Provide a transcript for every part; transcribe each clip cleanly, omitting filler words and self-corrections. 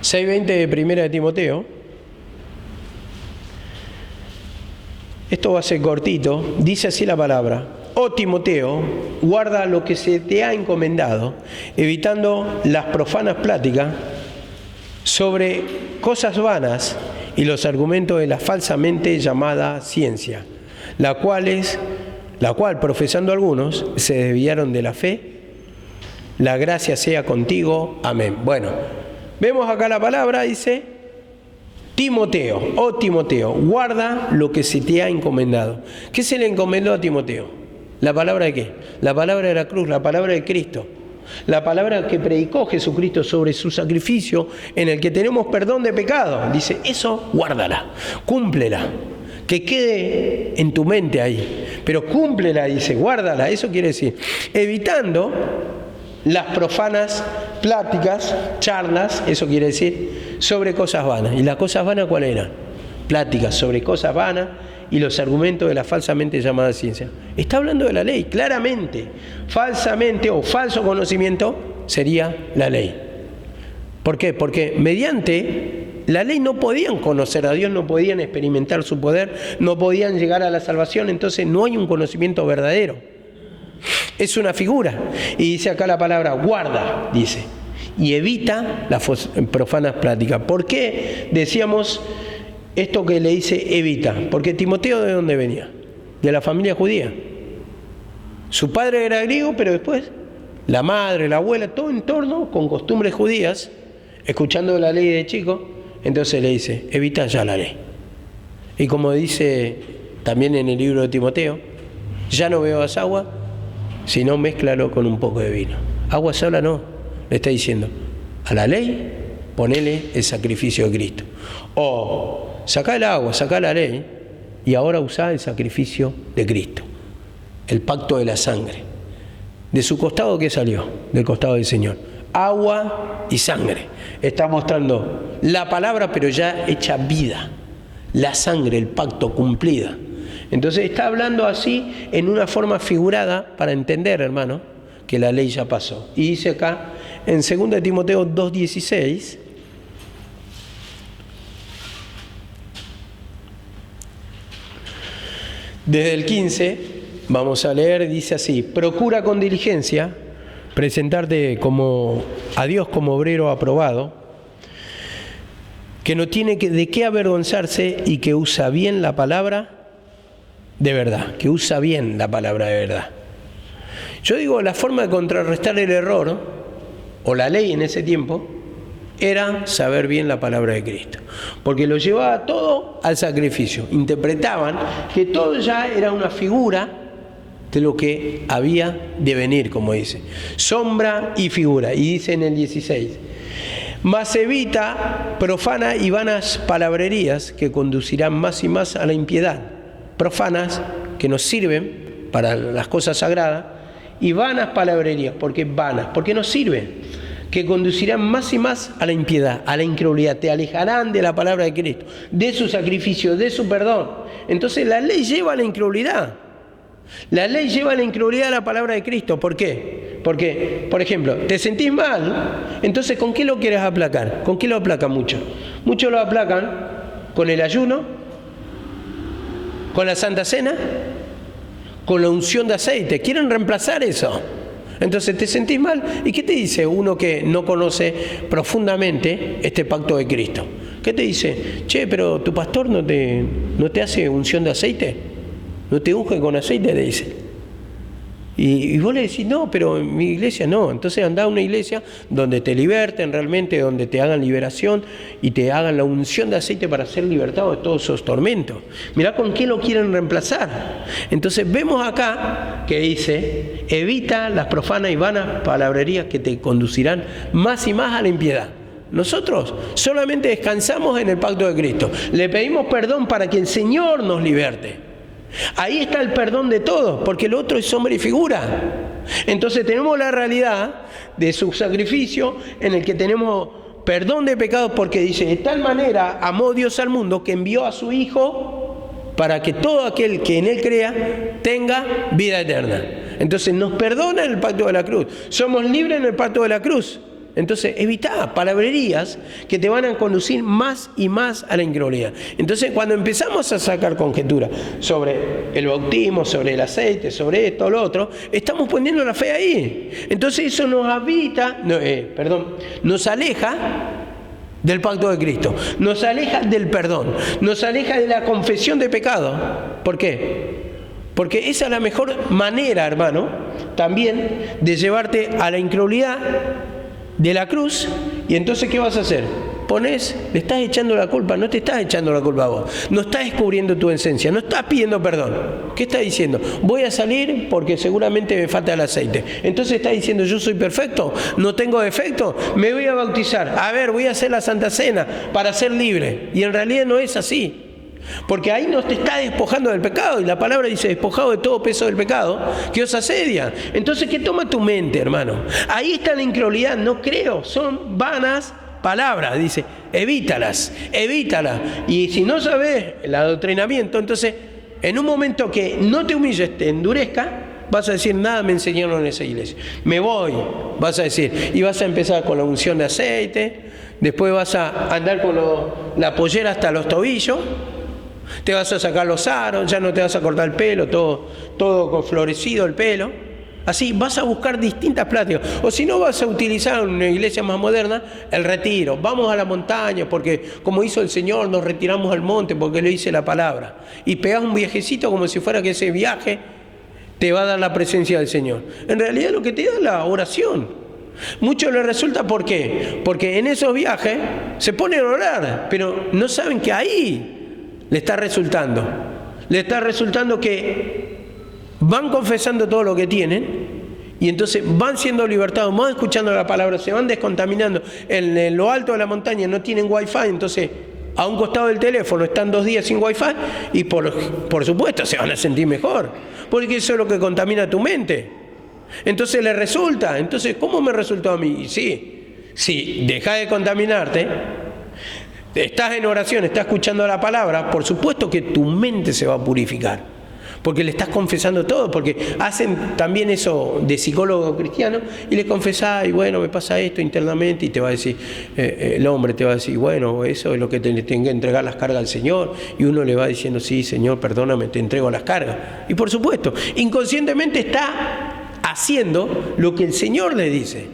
6:20 de Primera de Timoteo. Esto va a ser cortito. Dice así la palabra: oh Timoteo, guarda lo que se te ha encomendado, evitando las profanas pláticas sobre cosas vanas y los argumentos de la falsamente llamada ciencia, la cual profesando algunos se desviaron de la fe. La gracia sea contigo. Amén. Bueno, vemos acá la palabra, dice Timoteo, oh Timoteo, guarda lo que se te ha encomendado. ¿Qué se le encomendó a Timoteo? ¿La palabra de qué? La palabra de la cruz, la palabra de Cristo. La palabra que predicó Jesucristo sobre su sacrificio, en el que tenemos perdón de pecado. Dice, eso guárdala, cúmplela, que quede en tu mente ahí. Pero cúmplela, dice, guárdala. Eso quiere decir, evitando las profanas pláticas, charlas, eso quiere decir, sobre cosas vanas. ¿Y las cosas vanas cuáles eran? Pláticas sobre cosas vanas y los argumentos de la falsamente llamada ciencia. Está hablando de la ley, claramente. Falsamente o falso conocimiento sería la ley. ¿Por qué? Porque mediante la ley no podían conocer a Dios, no podían experimentar su poder, no podían llegar a la salvación, entonces no hay un conocimiento verdadero. Es una figura. Y dice acá la palabra guarda, dice, y evita las profanas pláticas. ¿Por qué decíamos esto que le dice evita? Porque Timoteo, ¿de dónde venía? De la familia judía. Su padre era griego, pero después la madre, la abuela, todo en torno con costumbres judías, escuchando la ley de chico. Entonces le dice, evita ya la ley. Y como dice también en el libro de Timoteo, ya no bebas agua, sino mézclalo con un poco de vino. Agua sola no, le está diciendo, a la ley ponele el sacrificio de Cristo. O sacá el agua, sacá la ley, y ahora usá el sacrificio de Cristo, el pacto de la sangre. ¿De su costado qué salió? Del costado del Señor. Agua y sangre. Está mostrando la palabra, pero ya hecha vida. La sangre, el pacto cumplida. Entonces está hablando así en una forma figurada para entender, hermano, que la ley ya pasó. Y dice acá en 2 Timoteo 2:16, desde el 15, vamos a leer, dice así: procura con diligencia presentarte a Dios como obrero aprobado, que no tiene de qué avergonzarse y que usa bien la palabra de verdad, que usa bien la palabra de verdad. Yo digo, la forma de contrarrestar el error, o la ley en ese tiempo, era saber bien la palabra de Cristo, porque lo llevaba todo al sacrificio. Interpretaban que todo ya era una figura de lo que había de venir, como dice, sombra y figura. Y dice en el 16, mas evita profana y vanas palabrerías que conducirán más y más a la impiedad. Profanas que nos sirven para las cosas sagradas, y vanas palabrerías, porque vanas, porque nos sirven, que conducirán más y más a la impiedad, a la incredulidad, te alejarán de la palabra de Cristo, de su sacrificio, de su perdón. Entonces la ley lleva a la incredulidad. La ley lleva a la incredulidad a la palabra de Cristo. ¿Por qué? Porque, por ejemplo, te sentís mal, entonces ¿con qué lo quieres aplacar? ¿Con qué lo aplacan mucho? Muchos lo aplacan con el ayuno, con la Santa Cena, con la unción de aceite. Quieren reemplazar eso. Entonces te sentís mal. ¿Y qué te dice uno que no conoce profundamente este pacto de Cristo? ¿Qué te dice? Che, pero tu pastor no te hace unción de aceite. ¿No te unge con aceite? Te dice. Y vos le decís, no, pero en mi iglesia no. Entonces andá a una iglesia donde te liberten realmente, donde te hagan liberación y te hagan la unción de aceite para ser libertado de todos esos tormentos. Mirá con qué lo quieren reemplazar. Entonces vemos acá que dice, evita las profanas y vanas palabrerías que te conducirán más y más a la impiedad. Nosotros solamente descansamos en el pacto de Cristo. Le pedimos perdón para que el Señor nos liberte. Ahí está el perdón de todos, porque el otro es sombra y figura. Entonces tenemos la realidad de su sacrificio, en el que tenemos perdón de pecados, porque dice, de tal manera amó Dios al mundo que envió a su Hijo para que todo aquel que en Él crea tenga vida eterna. Entonces nos perdona en el pacto de la cruz. Somos libres en el pacto de la cruz. Entonces, evitá palabrerías que te van a conducir más y más a la incredulidad. Entonces, cuando empezamos a sacar conjeturas sobre el bautismo, sobre el aceite, sobre esto o lo otro, estamos poniendo la fe ahí. Entonces, eso nos nos aleja del pacto de Cristo, nos aleja del perdón, nos aleja de la confesión de pecado. ¿Por qué? Porque esa es la mejor manera, hermano, también de llevarte a la incredulidad de la cruz. Y entonces, ¿qué vas a hacer? Le estás echando la culpa, no te estás echando la culpa a vos, no estás descubriendo tu esencia, no estás pidiendo perdón. ¿Qué estás diciendo? Voy a salir porque seguramente me falta el aceite. Entonces estás diciendo, yo soy perfecto, no tengo defecto, me voy a bautizar, voy a hacer la Santa Cena para ser libre. Y en realidad no es así. Porque ahí no te está despojando del pecado, y la palabra dice despojado de todo peso del pecado que os asedia. Entonces, ¿qué toma tu mente, hermano? Ahí está la incredulidad, no creo, son vanas palabras, dice, evítalas. Y si no sabes el adoctrinamiento, entonces, en un momento que no te humilles, te endurezca, vas a decir, nada me enseñaron en esa iglesia, me voy, vas a decir, y vas a empezar con la unción de aceite, después vas a andar con la pollera hasta los tobillos, te vas a sacar los aros, ya no te vas a cortar el pelo, todo con florecido el pelo. Así vas a buscar distintas prácticas. O si no, vas a utilizar en una iglesia más moderna el retiro. Vamos a la montaña porque como hizo el Señor, nos retiramos al monte porque le dice la palabra. Y pegás un viajecito como si fuera que ese viaje te va a dar la presencia del Señor. En realidad lo que te da es la oración. Muchos les resulta, ¿por qué? Porque en esos viajes se ponen a orar, pero no saben que ahí le está resultando que van confesando todo lo que tienen y entonces van siendo libertados, van escuchando la palabra, se van descontaminando. En lo alto de la montaña no tienen wifi, entonces a un costado del teléfono están 2 días sin wifi y por supuesto se van a sentir mejor, porque eso es lo que contamina tu mente. Entonces les resulta. Entonces, ¿cómo me resultó a mí? Sí, deja de contaminarte, estás en oración, estás escuchando la palabra, por supuesto que tu mente se va a purificar, porque le estás confesando todo, porque hacen también eso de psicólogo cristiano, y le confesás, y bueno, me pasa esto internamente, y te va a decir, el hombre te va a decir, bueno, eso es lo que tengo que entregar las cargas al Señor, y uno le va diciendo, sí, Señor, perdóname, te entrego las cargas. Y por supuesto, inconscientemente está haciendo lo que el Señor le dice,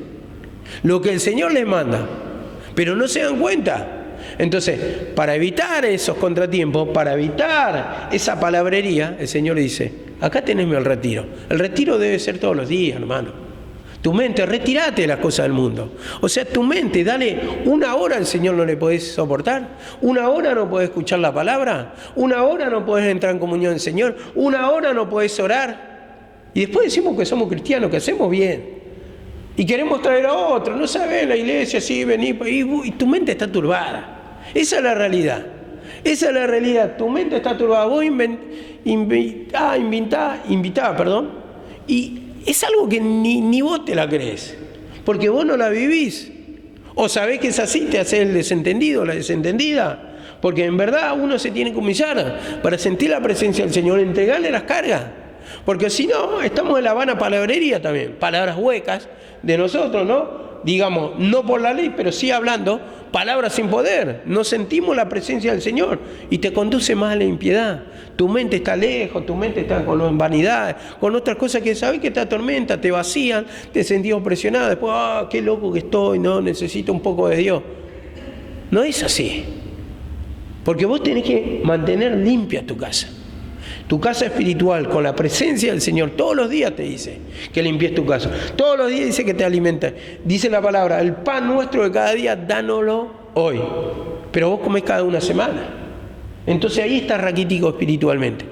lo que el Señor le manda, pero no se dan cuenta. Entonces, para evitar esos contratiempos, para evitar esa palabrería, el Señor dice, acá tenésme el retiro. El retiro debe ser todos los días, hermano. Tu mente, retírate de las cosas del mundo. O sea, tu mente, dale 1 hora al Señor, no le podés soportar. 1 hora no podés escuchar la palabra. 1 hora no podés entrar en comunión del Señor. 1 hora no podés orar. Y después decimos que somos cristianos, que hacemos bien. Y queremos traer a otro. No sabés, la iglesia, sí, vení, y tu mente está turbada. Esa es la realidad. Esa es la realidad. Tu mente está turbada. Vos invitá, y es algo que ni vos te la crees, porque vos no la vivís. O sabés que es así, te haces el desentendido, la desentendida. Porque en verdad uno se tiene que humillar para sentir la presencia del Señor, entregarle las cargas. Porque si no, estamos en la vana palabrería también. Palabras huecas de nosotros, ¿no? Digamos, no por la ley, pero sí hablando palabras sin poder. No sentimos la presencia del Señor y te conduce más a la impiedad. Tu mente está lejos, tu mente está con vanidades, con otras cosas que sabes que te atormentan, te vacían, te sentís presionado. Después, qué loco que estoy, no, necesito un poco de Dios. No es así. Porque vos tenés que mantener limpia tu casa. Tu casa espiritual, con la presencia del Señor, todos los días te dice que limpies tu casa. Todos los días dice que te alimenta. Dice la palabra, el pan nuestro de cada día, dánoslo hoy. Pero vos comés cada 1 semana. Entonces ahí estás raquítico espiritualmente.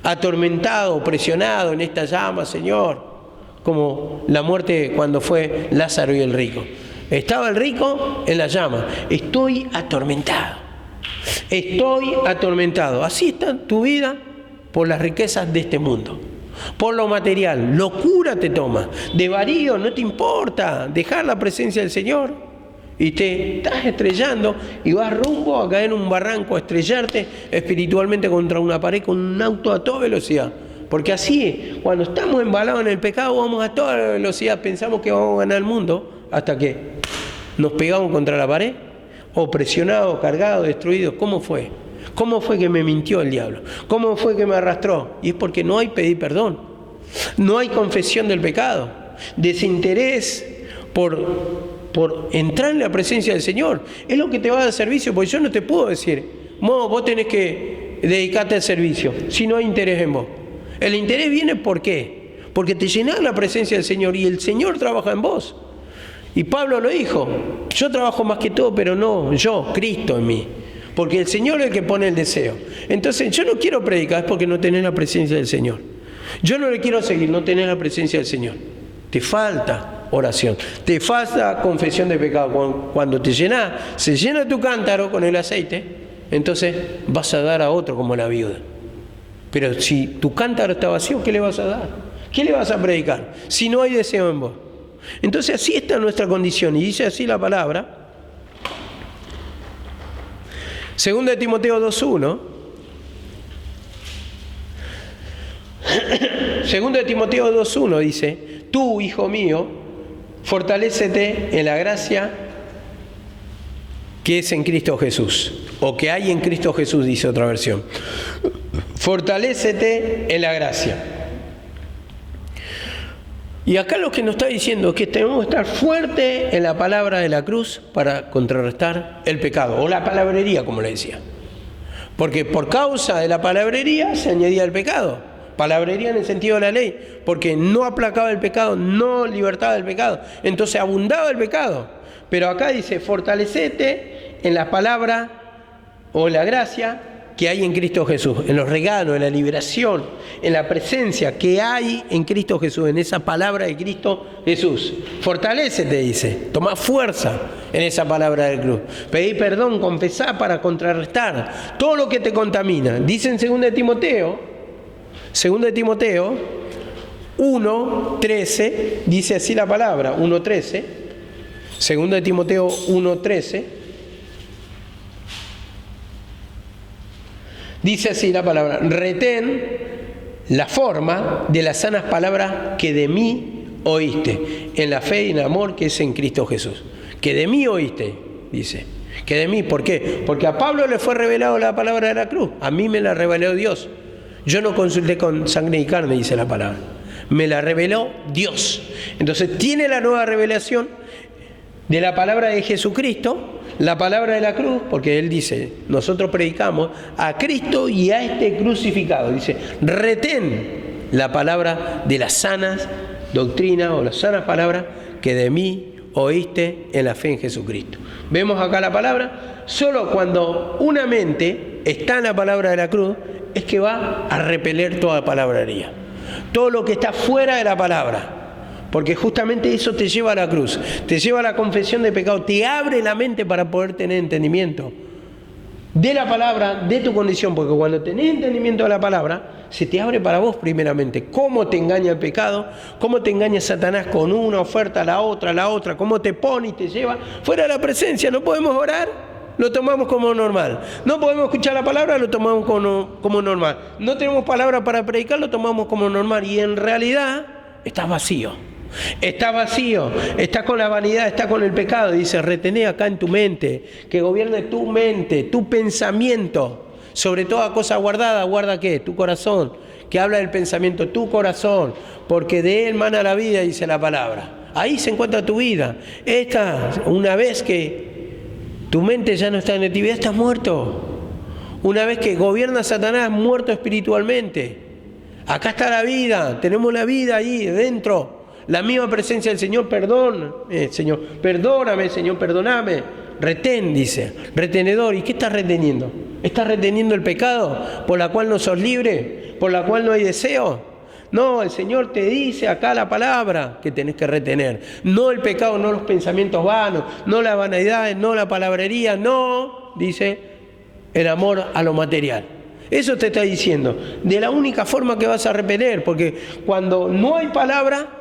Atormentado, presionado en esta llama, Señor. Como la muerte cuando fue Lázaro y el rico. Estaba el rico en la llama. Estoy atormentado. Así está tu vida. Por las riquezas de este mundo, por lo material, locura te toma, desvarío, no te importa dejar la presencia del Señor y te estás estrellando y vas rumbo a caer en un barranco, a estrellarte espiritualmente contra una pared con un auto a toda velocidad. Porque así es, cuando estamos embalados en el pecado vamos a toda velocidad, pensamos que vamos a ganar el mundo hasta que ¿Nos pegamos contra la pared? ¿O presionado, cargado, destruido? ¿Cómo fue? ¿Cómo fue que me mintió el diablo? ¿Cómo fue que me arrastró? Y es porque no hay pedir perdón. No hay confesión del pecado. Desinterés por entrar en la presencia del Señor. Es lo que te va a dar servicio, porque yo no te puedo decir, vos tenés que dedicarte al servicio, si no hay interés en vos. El interés viene ¿por qué? Porque te llenás la presencia del Señor y el Señor trabaja en vos. Y Pablo lo dijo, yo trabajo más que todo, pero no yo, Cristo en mí. Porque el Señor es el que pone el deseo. Entonces yo no quiero predicar, es porque no tenés la presencia del Señor. Yo no le quiero seguir, no tenés la presencia del Señor. Te falta oración, te falta confesión de pecado. Cuando te llenas, se llena tu cántaro con el aceite, entonces vas a dar a otro como la viuda. Pero si tu cántaro está vacío, ¿qué le vas a dar? ¿Qué le vas a predicar? Si no hay deseo en vos. Entonces así está nuestra condición, y dice así la palabra. 2 de Timoteo 2:1. 2 de Timoteo 2:1 dice: tú, hijo mío, fortalécete en la gracia que es en Cristo Jesús, o que hay en Cristo Jesús, dice otra versión. Fortalécete en la gracia. Y acá lo que nos está diciendo es que tenemos que estar fuertes en la palabra de la cruz para contrarrestar el pecado, o la palabrería, como le decía. Porque por causa de la palabrería se añadía el pecado. Palabrería en el sentido de la ley, porque no aplacaba el pecado, no libertaba el pecado. Entonces abundaba el pecado. Pero acá dice, fortalecete en la palabra o en la gracia que hay en Cristo Jesús, en los regalos, en la liberación, en la presencia que hay en Cristo Jesús, en esa palabra de Cristo Jesús. Fortalécete, dice, toma fuerza en esa palabra del cruz. Pedí perdón, confesá para contrarrestar todo lo que te contamina. Dice en 2 de Timoteo 1:13, dice así la palabra, 1:13, 2 de Timoteo 1:13, dice así la palabra: retén la forma de las sanas palabras que de mí oíste, en la fe y en el amor que es en Cristo Jesús. Que de mí oíste, dice. Que de mí, ¿por qué? Porque a Pablo le fue revelado la palabra de la cruz, a mí me la reveló Dios. Yo no consulté con sangre y carne, dice la palabra. Me la reveló Dios. Entonces tiene la nueva revelación de la palabra de Jesucristo, la palabra de la cruz, porque Él dice, nosotros predicamos a Cristo y a este crucificado. Dice, retén la palabra de las sanas doctrinas o las sanas palabras que de mí oíste en la fe en Jesucristo. Vemos acá la palabra, solo cuando una mente está en la palabra de la cruz, es que va a repeler toda palabrería. Todo lo que está fuera de la palabra. Porque justamente eso te lleva a la cruz, te lleva a la confesión de pecado, te abre la mente para poder tener entendimiento de la palabra, de tu condición. Porque cuando tenés entendimiento de la palabra, se te abre para vos primeramente. Cómo te engaña el pecado, cómo te engaña Satanás con una oferta, la otra, cómo te pone y te lleva fuera de la presencia. No podemos orar, lo tomamos como normal. No podemos escuchar la palabra, lo tomamos como normal. No tenemos palabra para predicar, lo tomamos como normal. Y en realidad estás vacío. Estás vacío, estás con la vanidad, estás con el pecado. Dice, retené acá en tu mente, que gobierne tu mente, tu pensamiento. Sobre toda cosa guardada, ¿guarda qué? Tu corazón, que habla del pensamiento, tu corazón, porque de él mana la vida, dice la palabra. Ahí se encuentra tu vida. Una vez que tu mente ya no está en actividad, estás muerto. Una vez que gobierna Satanás, muerto espiritualmente. Acá está la vida, tenemos la vida ahí dentro. La misma presencia del Señor, Señor, perdóname, Señor, perdóname. Retén, dice, retenedor. ¿Y qué estás reteniendo? ¿Estás reteniendo el pecado por la cual no sos libre? ¿Por la cual no hay deseo? No, el Señor te dice acá la palabra que tenés que retener. No el pecado, no los pensamientos vanos, no la vanidad, no la palabrería, no, dice, el amor a lo material. Eso te está diciendo. De la única forma que vas a repeler, porque cuando no hay palabra,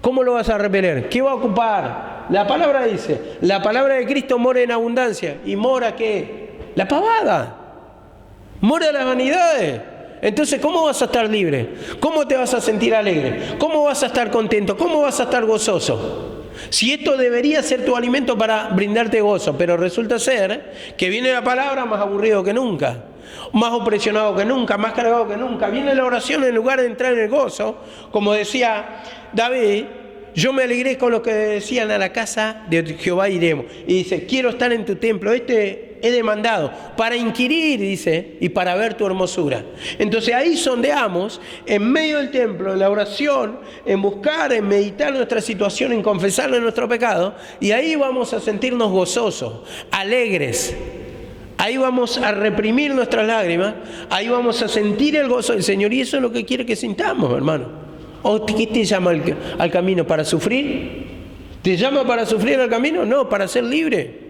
¿cómo lo vas a repeler? ¿Qué va a ocupar? La palabra dice, la palabra de Cristo mora en abundancia. ¿Y mora qué? La pavada. Mora las vanidades. Entonces, ¿cómo vas a estar libre? ¿Cómo te vas a sentir alegre? ¿Cómo vas a estar contento? ¿Cómo vas a estar gozoso? Si esto debería ser tu alimento para brindarte gozo, pero resulta ser que viene la palabra más aburrido que nunca, más opresionado que nunca, más cargado que nunca. Viene la oración en lugar de entrar en el gozo, como decía David, yo me alegré con los que decían a la casa de Jehová iremos. Y dice, quiero estar en tu templo, he demandado, para inquirir, dice, y para ver tu hermosura. Entonces ahí sondeamos, en medio del templo, en la oración, en buscar, en meditar nuestra situación, en confesarle nuestro pecado, y ahí vamos a sentirnos gozosos, alegres. Ahí vamos a reprimir nuestras lágrimas, ahí vamos a sentir el gozo del Señor, y eso es lo que quiere que sintamos, hermano. ¿O qué te llama al camino? ¿Para sufrir? ¿Te llama para sufrir al camino? No, para ser libre.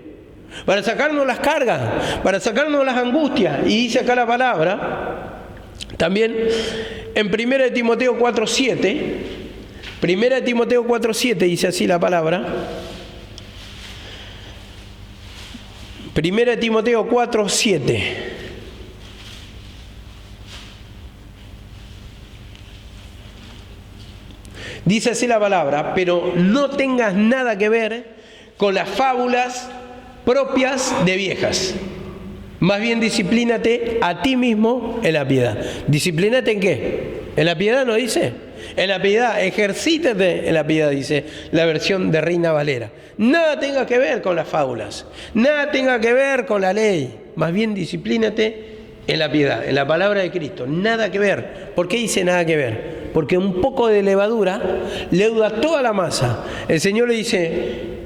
Para sacarnos las cargas, para sacarnos las angustias. Y dice acá la palabra, también en 1 Timoteo 4:7, 1 Timoteo 4:7 dice así la palabra. 1 Timoteo 4:7. Dice así la palabra, pero no tengas nada que ver con las fábulas propias de viejas. Más bien disciplínate a ti mismo en la piedad. ¿Disciplínate en qué? ¿En la piedad no dice? En la piedad, ejercítate en la piedad, dice la versión de Reina Valera. Nada tenga que ver con las fábulas, nada tenga que ver con la ley. Más bien disciplínate en la piedad, en la palabra de Cristo. Nada que ver. ¿Por qué dice nada que ver? Porque un poco de levadura leuda toda la masa. El Señor le dice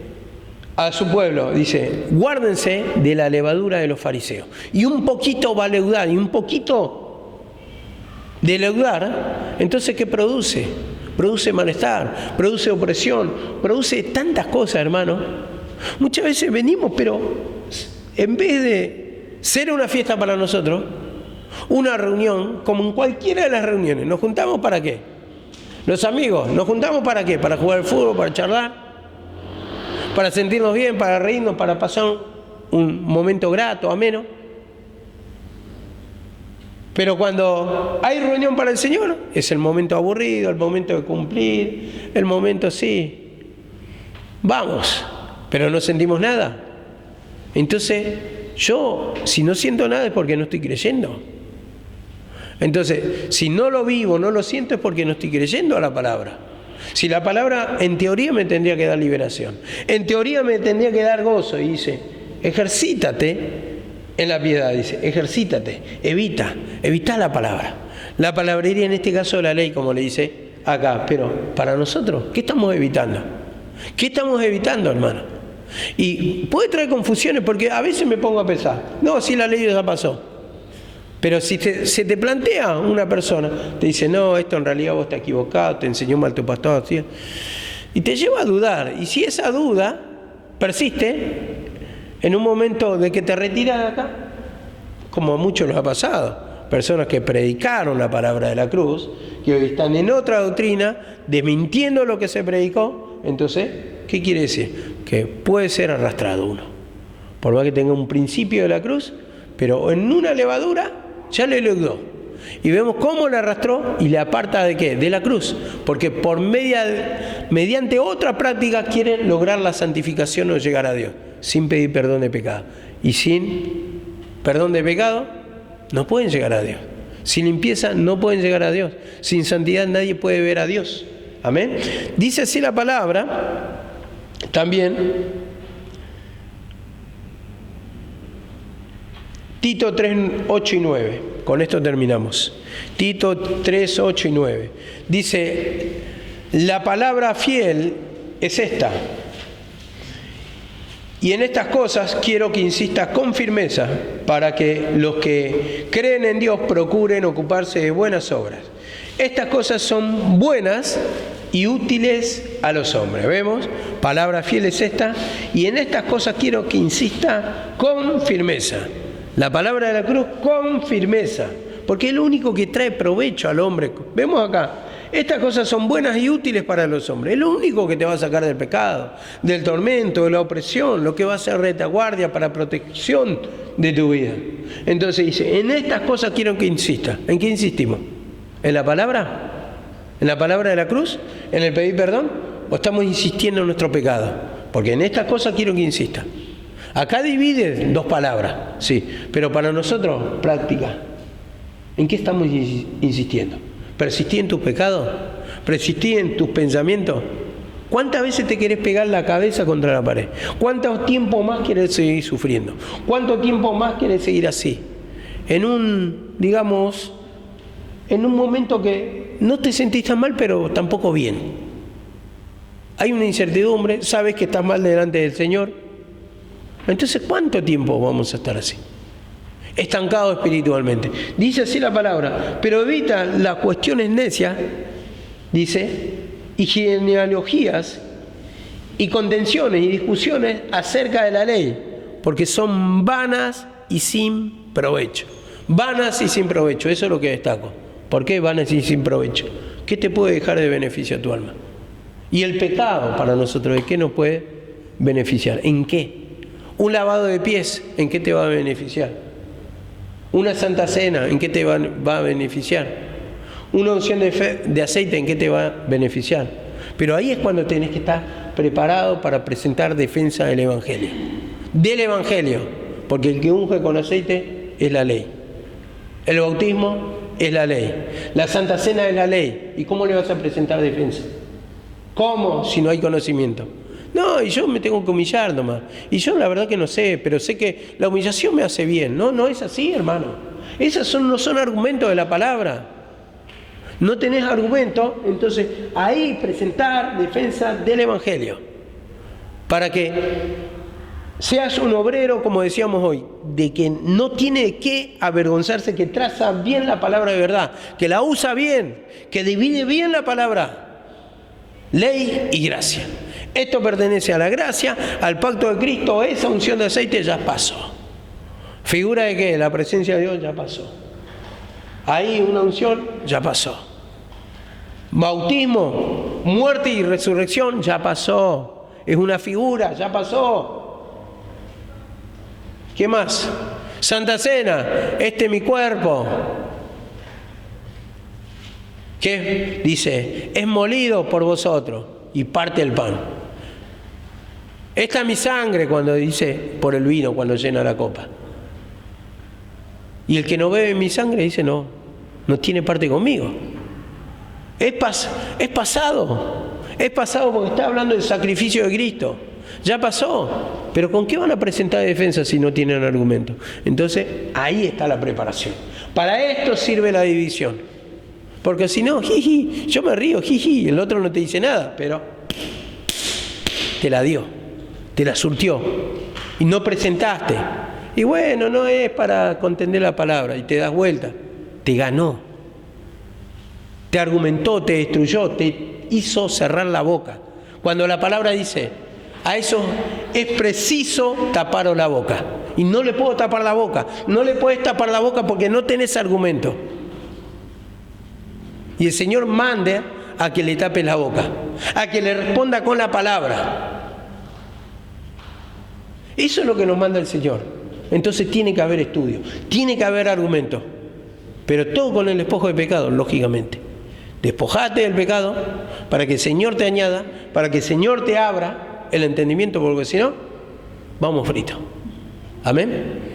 a su pueblo, dice, guárdense de la levadura de los fariseos. Y un poquito va a leudar, y un poquito de leudar, entonces ¿qué produce? Produce malestar, produce opresión, produce tantas cosas, hermano. Muchas veces venimos, pero en vez de ser una fiesta para nosotros, una reunión, como en cualquiera de las reuniones, ¿nos juntamos para qué? Los amigos, ¿nos juntamos para qué? Para jugar al fútbol, para charlar, para sentirnos bien, para reírnos, para pasar un momento grato, ameno. Pero cuando hay reunión para el Señor, es el momento aburrido, el momento de cumplir, el momento sí, vamos, pero no sentimos nada. Entonces, yo, si no siento nada es porque no estoy creyendo. Entonces, si no lo vivo, no lo siento, es porque no estoy creyendo a la palabra. Si la palabra, en teoría, me tendría que dar liberación. En teoría me tendría que dar gozo. Y dice, ejercítate en la piedad. Dice, ejercítate, evita la palabra. La palabrería, en este caso, la ley, como le dice acá. Pero, para nosotros, ¿qué estamos evitando? ¿Qué estamos evitando, hermano? Y puede traer confusiones, porque a veces me pongo a pensar, no, si la ley ya pasó. Pero si se te plantea una persona, te dice, no, esto en realidad vos estás equivocado, te enseñó mal tu pastor, ¿sí? Y te lleva a dudar. Y si esa duda persiste, en un momento de que te retiras de acá, como a muchos nos ha pasado, personas que predicaron la palabra de la cruz, que hoy están en otra doctrina, desmintiendo lo que se predicó, entonces, ¿qué quiere decir? Que puede ser arrastrado uno. Por más que tenga un principio de la cruz, pero en una levadura ya le leudó. Y vemos cómo le arrastró y le aparta ¿de qué? De la cruz. Porque mediante otra práctica quieren lograr la santificación o llegar a Dios, sin pedir perdón de pecado. Y sin perdón de pecado no pueden llegar a Dios. Sin limpieza no pueden llegar a Dios. Sin santidad nadie puede ver a Dios. Amén. Dice así la palabra también. Tito 3, 8 y 9. Con esto terminamos. Tito 3, 8 y 9. Dice, la palabra fiel es esta. Y en estas cosas quiero que insistas con firmeza para que los que creen en Dios procuren ocuparse de buenas obras. Estas cosas son buenas y útiles a los hombres. ¿Vemos? Palabra fiel es esta. Y en estas cosas quiero que insista con firmeza. La palabra de la cruz con firmeza, porque es lo único que trae provecho al hombre. Vemos acá, estas cosas son buenas y útiles para los hombres. Es lo único que te va a sacar del pecado, del tormento, de la opresión, lo que va a ser retaguardia para protección de tu vida. Entonces dice, en estas cosas quiero que insista. ¿En qué insistimos? ¿En la palabra? ¿En la palabra de la cruz? ¿En el pedir perdón? o estamos insistiendo en nuestro pecado? Porque en estas cosas quiero que insista. Acá divide dos palabras, sí, pero para nosotros, práctica. ¿En qué estamos insistiendo? ¿Persistí en tus pecados? ¿Persistí en tus pensamientos? ¿Cuántas veces te querés pegar la cabeza contra la pared? ¿Cuánto tiempo más querés seguir sufriendo? ¿Cuánto tiempo más querés seguir así? En un momento que no te sentís tan mal, pero tampoco bien. Hay una incertidumbre, sabes que estás mal delante del Señor. Entonces, ¿cuánto tiempo vamos a estar así? Estancados espiritualmente. Dice así la palabra, pero evita las cuestiones necias, dice, y genealogías y contenciones y discusiones acerca de la ley, porque son vanas y sin provecho. Vanas y sin provecho, eso es lo que destaco. ¿Por qué vanas y sin provecho? ¿Qué te puede dejar de beneficio a tu alma? Y el pecado para nosotros, ¿de qué nos puede beneficiar? ¿En qué? Un lavado de pies, ¿en qué te va a beneficiar? Una santa cena, ¿en qué te va a beneficiar? Una unción de aceite, ¿en qué te va a beneficiar? Pero ahí es cuando tenés que estar preparado para presentar defensa del Evangelio. Del Evangelio, porque el que unge con aceite es la ley. El bautismo es la ley. La Santa Cena es la ley. ¿Y cómo le vas a presentar defensa? ¿Cómo? Si no hay conocimiento. No, y yo me tengo que humillar nomás. Y yo la verdad que no sé, pero sé que la humillación me hace bien. No, no es así, hermano. Esos no son argumentos de la palabra. No tenés argumento, entonces ahí presentar defensa del Evangelio. Para que seas un obrero, como decíamos hoy, de que no tiene de qué avergonzarse, que traza bien la palabra de verdad, que la usa bien, que divide bien la palabra. Ley y gracia. Esto pertenece a la gracia, al pacto de Cristo, esa unción de aceite ya pasó. ¿Figura de qué? La presencia de Dios ya pasó. Ahí una unción ya pasó. Bautismo, muerte y resurrección ya pasó. Es una figura, ya pasó. ¿Qué más? Santa Cena, este es mi cuerpo. ¿Qué? Dice, es molido por vosotros y parte el pan. Esta es mi sangre, cuando dice por el vino, cuando llena la copa. Y el que no bebe mi sangre dice no tiene parte conmigo. Es pasado porque está hablando del sacrificio de Cristo. Ya pasó. Pero ¿con qué van a presentar defensa si no tienen argumento? Entonces ahí está la preparación. Para esto sirve la división. Porque si no, jiji, yo me río, jiji, el otro no te dice nada, pero te la dio, te la surtió y no presentaste. Y bueno, no es para contender la palabra y te das vuelta. Te ganó. Te argumentó, te destruyó, te hizo cerrar la boca. Cuando la palabra dice, a eso es preciso taparos la boca. Y no le puedo tapar la boca. No le puedes tapar la boca porque no tenés argumento. Y el Señor manda a que le tape la boca, a que le responda con la palabra. Eso es lo que nos manda el Señor. Entonces tiene que haber estudio, tiene que haber argumento, pero todo con el despojo de pecado, lógicamente. Despojate del pecado para que el Señor te añada, para que el Señor te abra el entendimiento, porque si no, vamos fritos. Amén.